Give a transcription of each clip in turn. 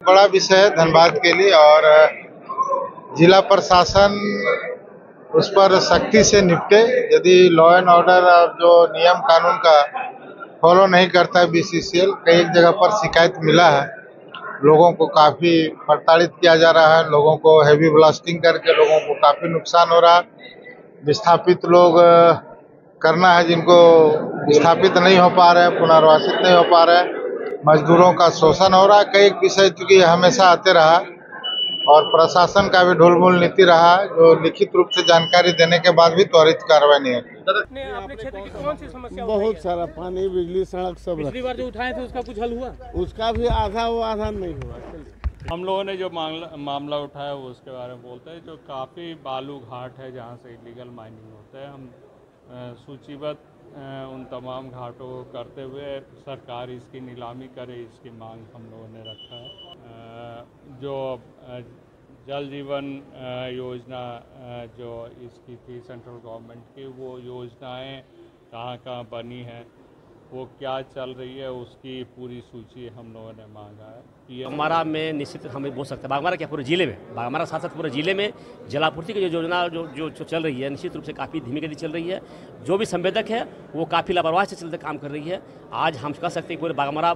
बड़ा विषय है धनबाद के लिए और जिला प्रशासन उस पर सख्ती से निपटे। यदि लॉ एंड ऑर्डर और जो नियम कानून का फॉलो नहीं करता है बीसीसीएल, कई जगह पर शिकायत मिला है, लोगों को काफी प्रताड़ित किया जा रहा है, लोगों को हेवी ब्लास्टिंग करके लोगों को काफी नुकसान हो रहा है। विस्थापित लोग करना है जिनको विस्थापित नहीं हो पा रहे हैं, पुनर्वासित नहीं हो पा रहे हैं, मजदूरों का शोषण हो रहा है। कई विषय चूंकि हमेशा आते रहा और प्रशासन का भी ढुलमुल नीति रहा है, जो लिखित रूप से जानकारी देने के बाद भी त्वरित कार्रवाई नहीं होती। अपने क्षेत्र की कौन सी समस्या? बहुत सारा पानी, बिजली, सड़क सब। पिछली बार जो उठाए थे उसका कुछ हल हुआ? उसका भी आधा हुआ, आधा नहीं हुआ। हम लोगों ने जो मामला उठाया वो उसके बारे में बोलते हैं। जो काफ़ी बालू घाट है जहाँ से इलीगल माइनिंग होता है, हम सूचीबद्ध उन तमाम घाटों को करते हुए सरकार इसकी नीलामी करे, इसकी मांग हम लोगों ने रखा है। जो जल जीवन योजना जो इसकी थी सेंट्रल गवर्नमेंट की, वो योजनाएं कहाँ कहाँ बनी हैं, वो क्या चल रही है, उसकी पूरी सूची हम लोगों ने मांगा है। बागमारा में निश्चित हमें बोल सकते हैं, बागमारा क्या पूरे जिले में, बागमारा साथ साथ पूरे जिले में जलापूर्ति की जो योजना जो चल रही है, निश्चित रूप से काफ़ी धीमी गति चल रही है। जो भी संवेदक है वो काफ़ी लापरवाही से चलते काम कर रही है। आज हम कह सकते हैं पूरे बागमारा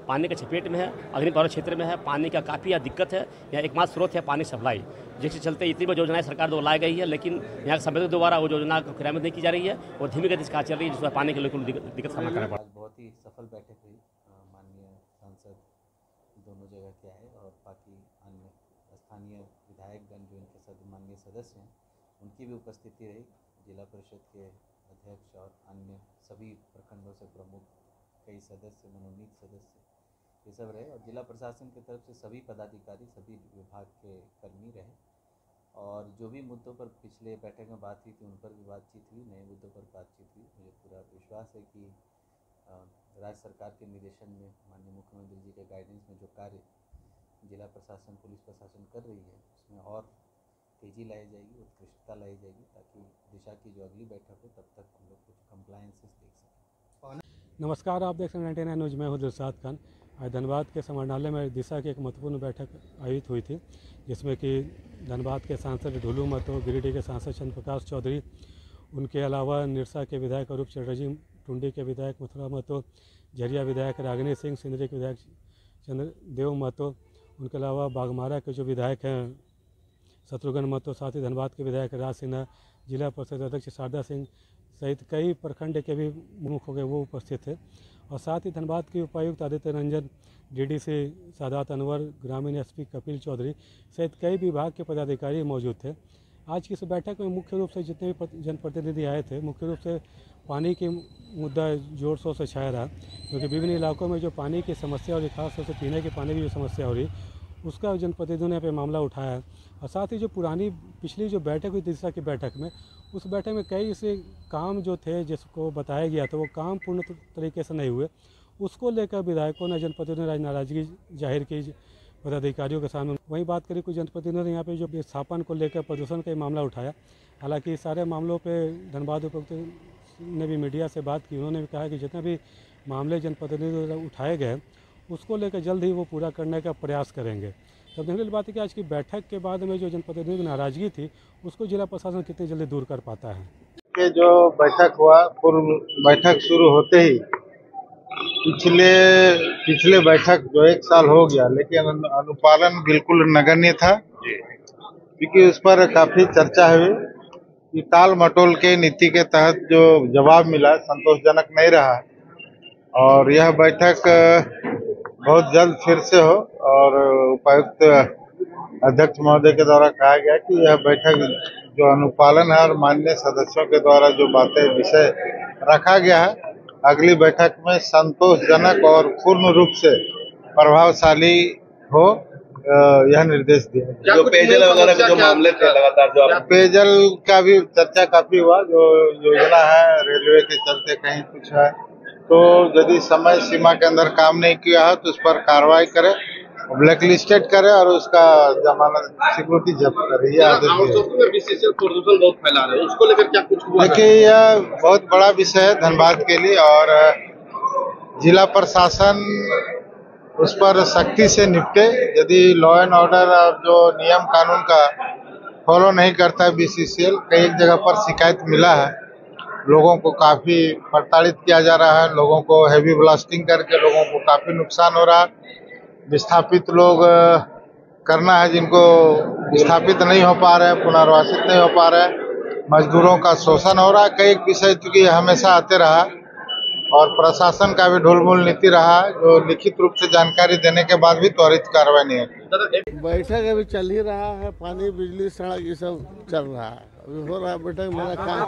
पानी के चपेट में है, अग्निपरक क्षेत्र में है, पानी का काफ़ी दिक्कत है। यहाँ एकमात्र स्रोत है पानी सप्लाई, जिसके चलते इतनी बड़ी योजनाएं सरकार द्वारा लाई गई है, लेकिन यहाँ के संवेदक द्वारा वो योजना को क्रियान्वित नहीं की जा रही है और धीमी गति से काम चल रही है, जिसमें पानी के लिए दिक्कत सामना करना पड़ा। बहुत ही सफल बैठक हुई, माननीय सांसद दोनों जगह के आए और बाकी अन्य स्थानीय विधायकगण जो इनके माननीय सदस्य हैं उनकी भी उपस्थिति रही। जिला परिषद के अध्यक्ष और अन्य सभी प्रखंडों से प्रमुख कई सदस्य, मनोनीत सदस्य ये सब रहे और जिला प्रशासन की तरफ से सभी पदाधिकारी, सभी विभाग के कर्मी रहे और जो भी मुद्दों पर पिछले बैठक में बात हुई थी उन पर भी बातचीत हुई, नए मुद्दों पर बातचीत हुई। मुझे पूरा विश्वास है कि राज्य सरकार के निर्देशन में, माननीय मुख्यमंत्री जी के गाइडेंस में जो कार्य जिला प्रशासन, पुलिस प्रशासन कर रही है उसमें और तेज़ी लाई जाएगी, उत्कृष्टता लाई जाएगी, ताकि दिशा की जो अगली बैठक हो तब तक हम लोग कुछ कंप्लायंसेस देख सकें। नमस्कार, आप देख रहे हैं 99 न्यूज़। मैं हूं दिलशाद खान। आज धनबाद के समाहरणालय में दिशा की एक महत्वपूर्ण बैठक आयोजित हुई थी, जिसमें कि धनबाद के सांसद ढुलू महतो, गिरिडीह के सांसद चंद्र प्रकाश चौधरी, उनके अलावा निरसा के विधायक अरूप चटर्जी, टुंडी के विधायक मथुरा महतो, झरिया विधायक रागिनी सिंह, सिंदरी के विधायक चंद्रदेव महतो, उनके अलावा बागमारा के जो विधायक हैं शत्रुघ्न महतो, साथ ही धनबाद के विधायक राज सिन्हा, जिला परिषद अध्यक्ष शारदा सिंह सहित कई प्रखंड के भी प्रमुख हो गए, वो उपस्थित थे। और साथ ही धनबाद के उपायुक्त आदित्य रंजन, डीडीसी सादात अनवर, ग्रामीण एसपी कपिल चौधरी सहित कई विभाग के पदाधिकारी मौजूद थे। आज की इस बैठक में मुख्य रूप से जितने भी जनप्रतिनिधि आए थे, मुख्य रूप से पानी की मुद्दा जोर शोर से छाया रहा, क्योंकि विभिन्न इलाकों में जो पानी की समस्या हो रही, खासतौर से पीने के पानी की जो समस्या हो रही, उसका जनप्रतिनिधियों ने यहाँ पे मामला उठाया है। और साथ ही जो पिछली जो बैठक हुई दिशा की बैठक में, उस बैठक में कई ऐसे काम जो थे जिसको बताया गया था वो काम पूर्ण तरीके से नहीं हुए, उसको लेकर विधायकों ने, जनप्रतिनिधियों ने नाराजगी जाहिर की पदाधिकारियों के सामने। वहीं बात करें कुछ जनप्रतिनिधियों ने यहाँ पे जो विस्थापन को लेकर प्रदूषण का मामला उठाया। हालांकि सारे मामलों पे धनबाद उपायुक्त ने भी मीडिया से बात की, उन्होंने भी कहा कि जितने भी मामले जनप्रतिनिधियों द्वारा उठाए गए उसको लेकर जल्द ही वो पूरा करने का प्रयास करेंगे। तब देखने वाली बात है कि आज की बैठक के बाद में जो जनप्रतिनिधियों की नाराजगी थी उसको जिला प्रशासन कितनी जल्दी दूर कर पाता है। कि जो बैठक हुआ, पूर्व बैठक शुरू होते ही पिछले बैठक जो 1 साल हो गया, लेकिन अनुपालन बिल्कुल नगण्य था, क्योंकि उस पर काफी चर्चा हुई कि टाल मटोल के नीति के तहत जो जवाब मिला संतोषजनक नहीं रहा और यह बैठक बहुत जल्द फिर से हो। और उपायुक्त अध्यक्ष महोदय के द्वारा कहा गया कि यह बैठक जो अनुपालन है और माननीय सदस्यों के द्वारा जो बातें विषय रखा गया है, अगली बैठक में संतोषजनक और पूर्ण रूप से प्रभावशाली हो, यह निर्देश दिया। जो पेयजल वगैरह के जो मामले थे लगातार, जो पेयजल का भी चर्चा काफी हुआ। जो योजना है रेलवे के चलते कहीं कुछ है, तो यदि समय सीमा के अंदर काम नहीं किया है तो उस पर कार्रवाई करे, ब्लैक लिस्टेड करे और उसका जमानत सिक्योरिटी जब्त करे। प्रदूषण बहुत फैला रहे हैं, उसको लेकर क्या कुछ हुआ? देखिए, यह बहुत बड़ा विषय है धनबाद के लिए और जिला प्रशासन उस पर सख्ती से निपटे। यदि लॉ एंड ऑर्डर जो नियम कानून का फॉलो नहीं करता है बीसीसीएल, कई एक जगह पर शिकायत मिला है, लोगों को काफी प्रताड़ित किया जा रहा है, लोगों को हेवी ब्लास्टिंग करके लोगों को काफी नुकसान हो रहा है। विस्थापित लोग करना है जिनको विस्थापित नहीं हो पा रहे हैं, पुनर्वासित नहीं हो पा रहे हैं, मजदूरों का शोषण हो रहा है। कई विषय चूंकि हमेशा आते रहा और प्रशासन का भी ढुलमुल नीति रहा, जो लिखित रूप से जानकारी देने के बाद भी त्वरित कार्रवाई नहीं है। बैठक अभी चल ही रहा है, पानी बिजली सड़क ये सब चल रहा है, अभी हो रहा है बैठक। मेरा काम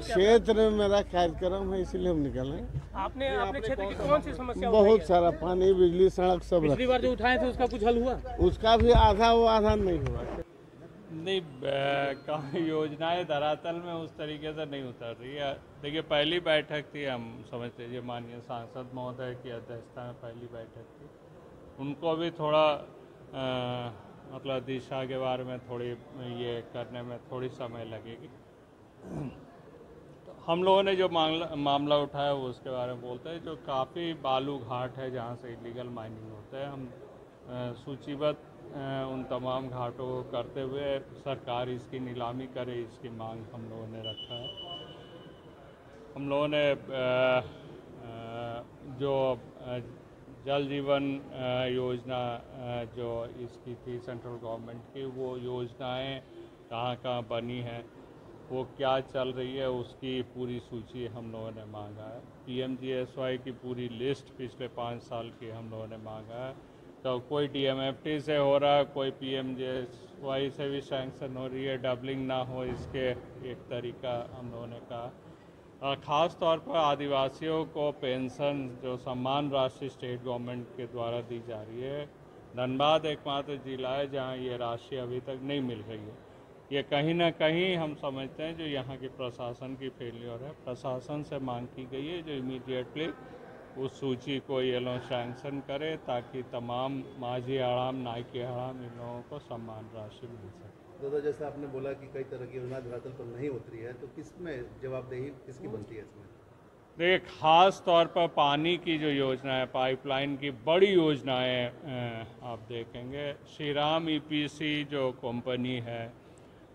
क्षेत्र में मेरा कार्यक्रम है, इसलिए हम निकल रहे हैं। आपने अपने क्षेत्र की कौन सी समस्या बहुत सारा पानी बिजली सड़क सब पिछली बार जो उठाए थे उसका कुछ हल हुआ? उसका भी आधा वो आधा नहीं हुआ। नहीं, योजनाएं धरातल में उस तरीके से नहीं उतर रही है। देखिए, पहली बैठक थी, हम समझ लीजिए माननीय सांसद महोदय की अध्यक्षता में पहली बैठक थी। उनको भी थोड़ा मतलब दिशा के बारे में थोड़ी ये करने में थोड़ी समय लगेगी। तो हम लोगों ने जो मामला उठाया वो उसके बारे में बोलते हैं, जो काफ़ी बालू घाट है जहाँ से इलीगल माइनिंग होता है। हम सूचीबद्ध उन तमाम घाटों को करते हुए सरकार इसकी नीलामी करे, इसकी मांग हम लोगों ने रखा है। हम लोगों ने जो जल जीवन योजना जो इसकी थी सेंट्रल गवर्नमेंट की, वो योजनाएं कहाँ कहाँ बनी हैं, वो क्या चल रही है, उसकी पूरी सूची हम लोगों ने मांगा है। PMGSY की पूरी लिस्ट पिछले 5 साल की हम लोगों ने मांगा है। तो कोई DMFT से हो रहा है, कोई PMGSY से भी सैंक्शन हो रही है, डबलिंग ना हो इसके एक तरीका हम लोगों ने कहा। ख़ास तौर पर आदिवासियों को पेंशन जो सम्मान राशि स्टेट गवर्नमेंट के द्वारा दी जा रही है, धनबाद एकमात्र जिला है जहाँ ये राशि अभी तक नहीं मिल रही है। ये कहीं ना कहीं हम समझते हैं जो यहाँ की प्रशासन की फेलियर है। प्रशासन से मांग की गई है जो इमीडिएटली उस सूची को ये लोग सैंक्शन करे ताकि तमाम माझी हड़ाम, नायकी हड़ाम इन लोगों को सम्मान राशि मिल सके। दादा, जैसा आपने बोला कि कई तरह की योजना धरातल पर नहीं उतरी है, तो किसमें जवाबदेही किसकी बनती है इसमें? देखिए, ख़ास तौर पर पानी की जो योजना है, पाइपलाइन की बड़ी योजनाएं आप देखेंगे। श्री राम EPC जो कंपनी है,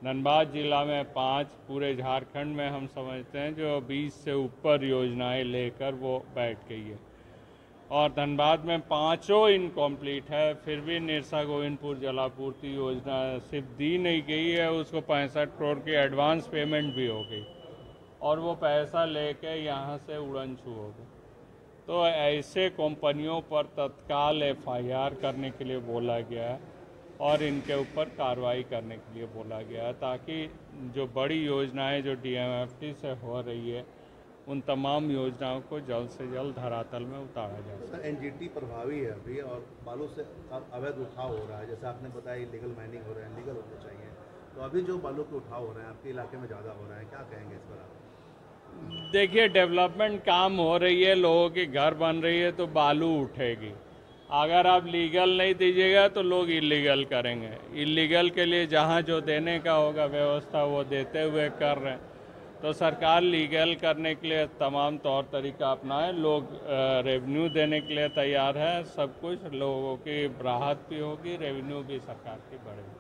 धनबाद जिला में 5, पूरे झारखंड में हम समझते हैं जो 20 से ऊपर योजनाएं लेकर वो बैठ गई है और धनबाद में 5 इनकम्प्लीट है। फिर भी निरसा गोविंदपुर जलापूर्ति योजना सिर्फ दी नहीं गई है, उसको 65 करोड़ की एडवांस पेमेंट भी हो गई और वो पैसा लेके यहाँ से उड़न छू हो गई। तो ऐसे कंपनियों पर तत्काल FIR करने के लिए बोला गया है और इनके ऊपर कार्रवाई करने के लिए बोला गया है ताकि जो बड़ी योजनाएं जो DMFT से हो रही है उन तमाम योजनाओं को जल्द से जल्द धरातल में उतारा जा सके। NGT प्रभावी है अभी और बालू से अवैध उठाव हो रहा है, जैसा आपने बताया इलीगल माइनिंग हो रहा है, लीगल होना चाहिए। तो अभी जो बालू के उठाव हो रहे हैं आपके इलाके में ज़्यादा हो रहा है, क्या कहेंगे इस पर आप? देखिए, डेवलपमेंट काम हो रही है, लोगों की घर बन रही है तो बालू उठेगी। अगर आप लीगल नहीं दीजिएगा तो लोग इलीगल करेंगे। इलीगल के लिए जहाँ जो देने का होगा व्यवस्था वो देते हुए कर रहे हैं। तो सरकार लीगल करने के लिए तमाम तौर तरीका अपनाए, लोग रेवेन्यू देने के लिए तैयार है, सब कुछ लोगों की राहत भी होगी, रेवेन्यू भी सरकार की बढ़ेगी।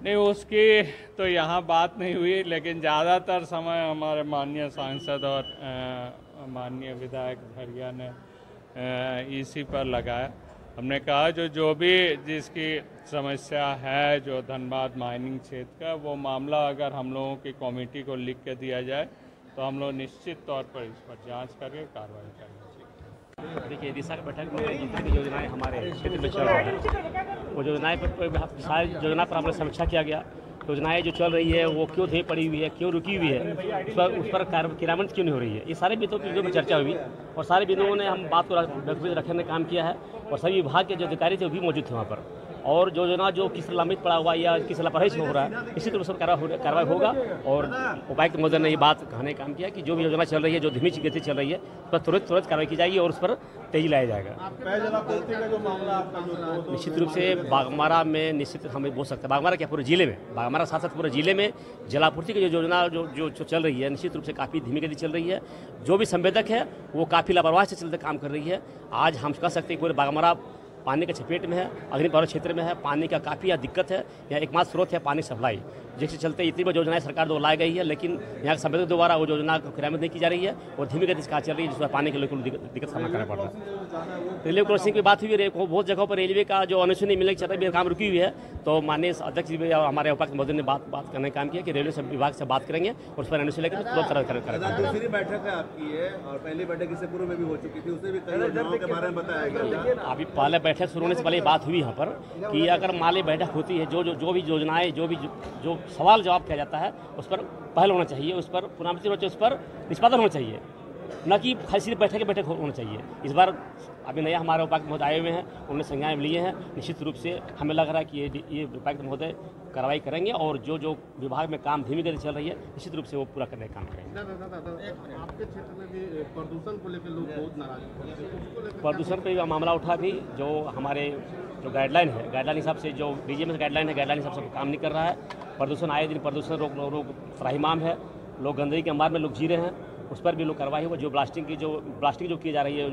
नहीं, उसकी तो यहाँ बात नहीं हुई, लेकिन ज़्यादातर समय हमारे माननीय सांसद और माननीय विधायक झरिया ने इसी पर लगाया। हमने कहा जो भी जिसकी समस्या है जो धनबाद माइनिंग क्षेत्र का, वो मामला अगर हम लोगों की कमेटी को लिख के दिया जाए तो हम लोग निश्चित तौर पर इस पर जांच करके कार्रवाई करेंगे। देखिए, दिशा की बैठक में जितनी योजनाएं हमारे क्षेत्र में चल रही हैं, वो योजनाएं पर सारी योजना पर हमने समीक्षा किया गया। योजनाएं जो चल रही है वो क्यों धीमी पड़ी हुई है, क्यों रुकी हुई है, उस पर क्रियान्वयन क्यों नहीं हो रही है, ये सारे बिंदुओं पर चर्चा हुई और सारे बिंदुओं ने हम बात को रखने का काम किया है और सभी विभाग के जो अधिकारी थे वो भी मौजूद थे वहाँ पर। और जो योजना जो किस लंबित पड़ा हुआ या किस लापरवाही से हो रहा है, निश्चित रूप से कार्रवाई होगा। और उपायुक्त महोदय ने ये बात कहने का काम किया कि जो भी योजना चल रही है, जो धीमी गति चल रही है, उस पर तुरंत कार्रवाई की जाएगी और उस पर तेजी लाया जाएगा। निश्चित रूप से बाघमारा में निश्चित हमें बोल सकते हैं, बाघमारा क्या पूरे जिले में, बाघमारा साथ साथ पूरे जिले में जलापूर्ति की जो योजना जो चल रही है, निश्चित रूप से काफ़ी धीमी गति चल रही है। जो भी संवेदक है वो काफ़ी लापरवाही से चलते काम कर रही है। आज हम कह सकते हैं पूरे बाघमारा पानी के चपेट में है, अग्निपर्वत क्षेत्र में है, पानी का काफ़ी यहाँ दिक्कत है। यहाँ एकमात्र स्रोत है पानी सप्लाई, जिसके चलते इतनी बड़ी योजनाएं सरकार द्वारा लाई गई है, लेकिन यहाँ के संवेदक द्वारा वो योजना को क्रियान्वित नहीं की जा रही है और धीमी गति से कार्य चल रही है, जिसमें पानी के लोगों को दिक्कत सामना करना पड़ रहा है। रेलवे क्रॉसिंग की बात हुई, बहुत जगहों पर रेलवे का जो अनुसूची नहीं मिलने के चलते भी काम रुकी हुई है, तो माननीय अध्यक्ष जी और हमारे उपायुक्त महोदय ने बात करने का काम किया कि रेलवे विभाग से बात करेंगे और उस पर अनुसूची लेकर तुरंत करेंगे। दूसरी बैठक आपकी है और पहली बैठक इससे पूर्व में भी हो चुकी थी, उसमें भी कई योजनाओं के बारे में बताया गया। अभी पहले बैठक शुरू होने से पहले बात हुई यहाँ पर कि अगर माली बैठक होती है, जो भी योजनाएं जो सवाल जवाब किया जाता है उस पर पहल होना चाहिए, उस पर पुनरावृत्ति होना चाहिए, उस पर निष्पादन होना चाहिए, न कि सिर्फ बैठक होना चाहिए। इस बार अभी नया हमारे उपायुक्त महोदय आए हुए हैं, उन्होंने संज्ञान लिए हैं। निश्चित रूप से हमें लग रहा है कि ये उपायुक्त महोदय कार्रवाई करेंगे और जो विभाग में काम धीमी गति चल रही है, निश्चित रूप से वो पूरा करने का काम करेंगे। आपके क्षेत्र में भी प्रदूषण को लेकर लोग बहुत नाराज हैं। प्रदूषण पर भी मामला उठा भी, जो हमारे जो गाइडलाइन है, गाइडलाइन हिसाब से जो डीजीएमएस गाइडलाइन है, गाइडलाइन हिसाब से काम नहीं कर रहा है। प्रदूषण आए दिन प्रदूषण रोक त्राहिमाम है, लोग गंदगी के अंबार में लोग जी रहे हैं, उस पर भी लोग कार्रवाई होगा। जो ब्लास्टिंग जो की जा रही है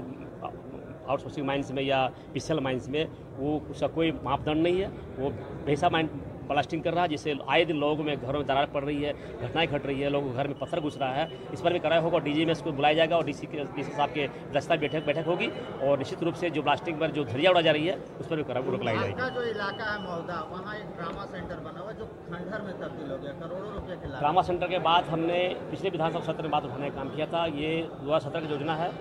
आउटसोर्सिंग माइंस में या पिस्टल माइंस में, वो उसका कोई मापदंड नहीं है, वो पैसा माइन ब्लास्टिंग कर रहा है, जिससे आए दिन लोगों में घरों में दरार पड़ रही है, घटनाएं घट रही है, लोगों के घर में पत्थर घुस रहा है। इस पर भी कार्रवाई होगा। डीजीएमएस को बुलाया जाएगा और डीसी साहब के दस्ता बैठक होगी और निश्चित रूप से जो ब्लास्टिंग पर जो धरिया उड़ा जा रही है उस पर भी कार्रवाई रोक लाई जाएगी। जो इलाका है मौदा, वहाँ एक ड्रामा सेंटर बना हुआ जो खंडहर में तब्दील हो गया, करोड़ों रुपए के। ड्रामा सेंटर के बाद हमने पिछले विधानसभा सत्र में बात उठाने का काम किया था। ये 2017 की योजना है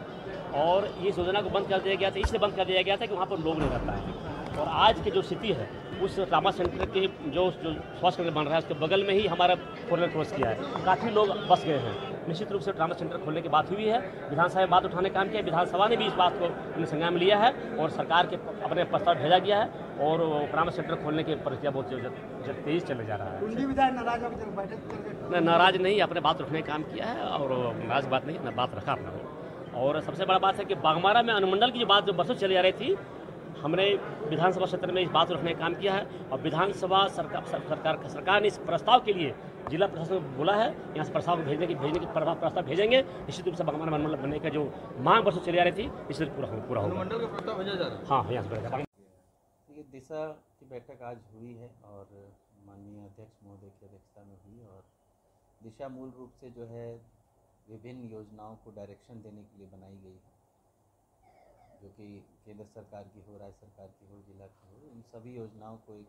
और इस योजना को बंद कर दिया गया था, इसलिए बंद कर दिया गया था कि वहाँ पर लोग नहीं रहता है। और आज की जो स्थिति है, उस ट्रामा सेंटर के जो स्वास्थ्य केंद्र बन रहा है उसके बगल में ही हमारा कॉर्नर क्रॉस किया है, काफ़ी लोग बस गए हैं। निश्चित रूप से ट्रामा सेंटर खोलने की बात हुई है, विधानसभा में बात उठाने का काम किया, विधानसभा ने भी इस बात को अपने संज्ञान में लिया है और सरकार के अपने प्रस्ताव भेजा गया है और ट्रामा सेंटर खोलने की प्रक्रिया बहुत तेज चले जा रहा है। नाराज नहीं, अपने बात रखने का काम किया है और नाराज बात नहीं, ना बात रखा अपना। और सबसे बड़ा बात है कि बाघमारा में अनुमंडल की जो बात जो बरसों चली आ रही थी, हमने विधानसभा सत्र में इस बात रखने का काम किया है और विधानसभा सरकार ने इस प्रस्ताव के लिए जिला प्रशासन को बोला है, यहाँ से प्रस्ताव भेजने की प्रस्ताव भेजेंगे। निश्चित रूप से बाघमारा अनुमंडल बनने का जो मांग बरसों चली आ रही थी, निश्चित पूरा होगा। अनुमंडल का प्रस्ताव भेजा जा रहा है। हाँ, यहाँ से ये दिशा की बैठक आज हुई है और माननीय अध्यक्ष महोदय की अध्यक्षता में हुई और दिशा मूल रूप से जो है विभिन्न योजनाओं को डायरेक्शन देने के लिए बनाई गई है, जो कि केंद्र सरकार की हो, राज्य सरकार की हो, जिला की हो, इन सभी योजनाओं को एक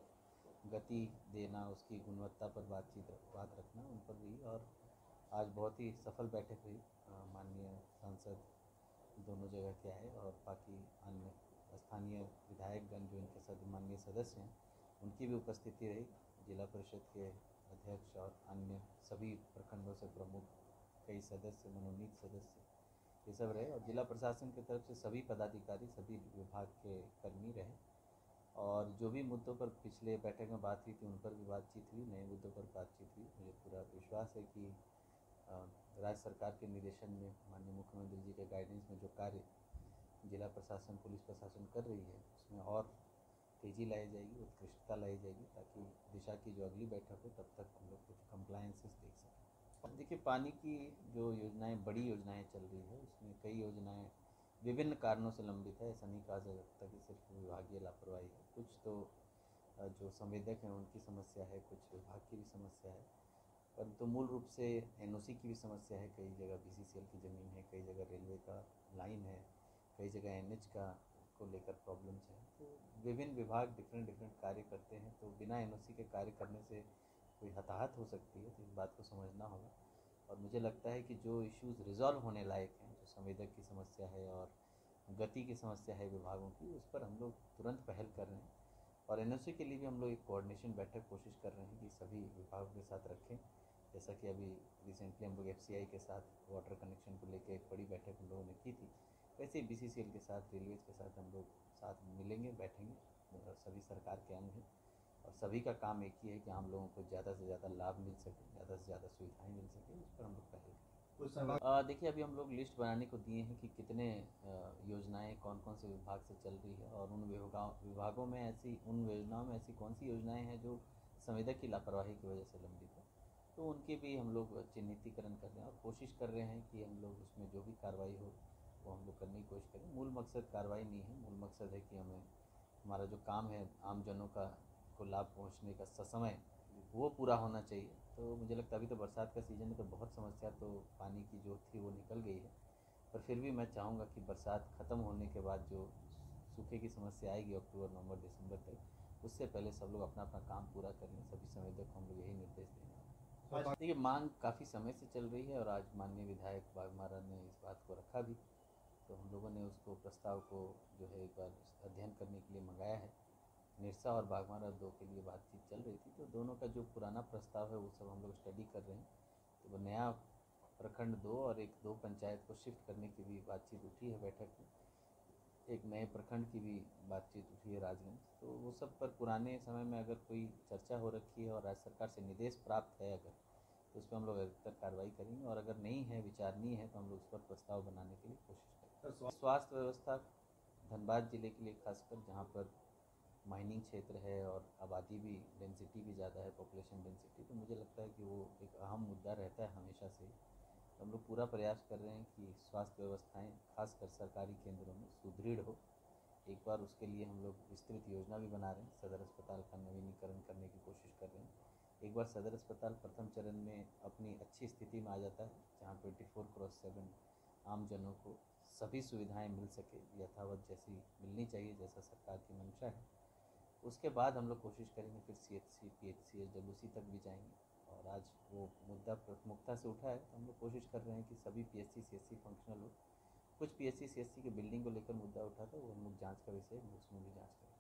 गति देना, उसकी गुणवत्ता पर बात रखना उन पर भी। और आज बहुत ही सफल बैठक हुई, माननीय सांसद दोनों जगह के आए और बाकी अन्य स्थानीय विधायकगण जो इनके माननीय सदस्य हैं उनकी भी उपस्थिति रही। जिला परिषद के अध्यक्ष और अन्य सभी प्रखंडों से प्रमुख कई सदस्य, मनोनीत सदस्य, ये सब रहे और जिला प्रशासन की तरफ से सभी पदाधिकारी, सभी विभाग के कर्मी रहे और जो भी मुद्दों पर पिछले बैठक में बात हुई थी उन पर भी बातचीत हुई, नए मुद्दों पर बातचीत हुई। मुझे पूरा विश्वास है कि राज्य सरकार के निर्देशन में माननीय मुख्यमंत्री जी के गाइडेंस में जो कार्य जिला प्रशासन, पुलिस प्रशासन कर रही है उसमें और तेज़ी लाई जाएगी, उत्कृष्टता लाई जाएगी, ताकि दिशा की जो अगली बैठक हो तब तक हम लोग कुछ कंप्लायंसेस देख सकें। देखिए, पानी की जो योजनाएं, बड़ी योजनाएं चल रही है, उसमें कई योजनाएं विभिन्न कारणों से लंबित है। ऐसा नहीं कहा जा सकता कि सिर्फ विभागीय लापरवाही है, कुछ तो जो संवेदक हैं उनकी समस्या है, कुछ विभाग की भी समस्या है, परंतु मूल रूप से एनओसी की भी समस्या है। कई जगह बीसीसीएल की ज़मीन है, कई जगह रेलवे का लाइन है, कई जगह एनएच का को लेकर प्रॉब्लम्स हैं। तो विभिन्न विभाग डिफरेंट कार्य करते हैं, तो बिना एनओसी के कार्य करने से कोई हताहत हो सकती है, तो इस बात को समझना होगा। और मुझे लगता है कि जो इश्यूज़ रिजॉल्व होने लायक हैं, जो संवेदक की समस्या है और गति की समस्या है विभागों की, उस पर हम लोग तुरंत पहल कर रहे हैं और एनओसी के लिए भी हम लोग एक कोऑर्डिनेशन बैठक कोशिश कर रहे हैं कि सभी विभागों के साथ रखें। जैसा कि अभी रिसेंटली हम लोग एफसीआई के साथ वाटर कनेक्शन को लेकर एक बड़ी बैठक हम लोगों ने की थी, वैसे ही बीसीसीएल के साथ, रेलवेज के साथ हम लोग साथ मिलेंगे, बैठेंगे सभी सरकार के अंग हैं और सभी का काम एक ही है कि हम लोगों को ज़्यादा से ज़्यादा लाभ मिल सके, ज़्यादा से ज़्यादा सुविधाएं मिल सके, उस पर हम लोग पहल करें। देखिए अभी हम लोग लिस्ट बनाने को दिए हैं कि कितने योजनाएं कौन कौन से विभाग से चल रही है और उन विभागों में ऐसी उन योजनाओं में ऐसी कौन सी योजनाएं हैं जो संवेदक की लापरवाही की वजह से लंबित है, तो उनके भी हम लोग चिन्हितीकरण कर रहे हैं और कोशिश कर रहे हैं कि हम लोग उसमें जो भी कार्रवाई हो वो हम लोग करने की कोशिश करें। मूल मकसद कार्रवाई नहीं है, मूल मकसद है कि हमें हमारा जो काम है आम जनों का को लाभ पहुंचने का ससमय वो पूरा होना चाहिए। तो मुझे लगता है अभी तो बरसात का सीज़न है तो बहुत समस्या तो पानी की जो थी वो निकल गई है, पर फिर भी मैं चाहूँगा कि बरसात ख़त्म होने के बाद जो सूखे की समस्या आएगी अक्टूबर नवंबर दिसंबर तक, उससे पहले सब लोग अपना अपना काम पूरा कर लें। सभी संवेदक को हम लोग यही निर्देश देंगे। देखिए मांग काफ़ी समय से चल रही है और आज माननीय विधायक बाघमारा ने इस बात को रखा भी, तो हम लोगों ने उसको प्रस्ताव को जो है एक बार अध्ययन करने के लिए मंगाया है। निरसा और बाघमारा 2 के लिए बातचीत चल रही थी, तो दोनों का जो पुराना प्रस्ताव है वो सब हम लोग स्टडी कर रहे हैं। तो वो नया प्रखंड 2 और एक 2 पंचायत को शिफ्ट करने की भी बातचीत उठी है बैठक में। एक नए प्रखंड की भी बातचीत उठी है राजगंज, तो वो सब पर पुराने समय में अगर कोई चर्चा हो रखी है और राज्य सरकार से निर्देश प्राप्त है अगर, तो उस पर हम लोग अधिकतर कार्रवाई करेंगे और अगर नहीं है, विचार नहीं है, तो हम लोग उस पर प्रस्ताव बनाने के लिए कोशिश करेंगे। स्वास्थ्य व्यवस्था धनबाद जिले के लिए खासकर जहाँ पर माइनिंग क्षेत्र है और आबादी भी डेंसिटी भी ज़्यादा है, पॉपुलेशन डेंसिटी, तो मुझे लगता है कि वो एक अहम मुद्दा रहता है हमेशा से। तो हम लोग पूरा प्रयास कर रहे हैं कि स्वास्थ्य व्यवस्थाएं खासकर सरकारी केंद्रों में सुदृढ़ हो। एक बार उसके लिए हम लोग विस्तृत योजना भी बना रहे हैं, सदर अस्पताल का नवीनीकरण करने की कोशिश कर रहे हैं। एक बार सदर अस्पताल प्रथम चरण में अपनी अच्छी स्थिति में आ जाता है जहाँ 24/7 आम जनों को सभी सुविधाएं मिल सके यथावत जैसी मिलनी चाहिए, जैसा सरकार की मंशा है, उसके बाद हम लोग कोशिश करेंगे फिर CHC, PHC, SWC तक भी जाएंगे। और आज वो मुद्दा प्रमुखता से उठा है, तो हम लोग कोशिश कर रहे हैं कि सभी PHC, CHC फंक्शनल हो। कुछ PHC, CHC के बिल्डिंग को लेकर मुद्दा उठा था, वो हम लोग जाँच का विषय उसमें भी जाँच करें।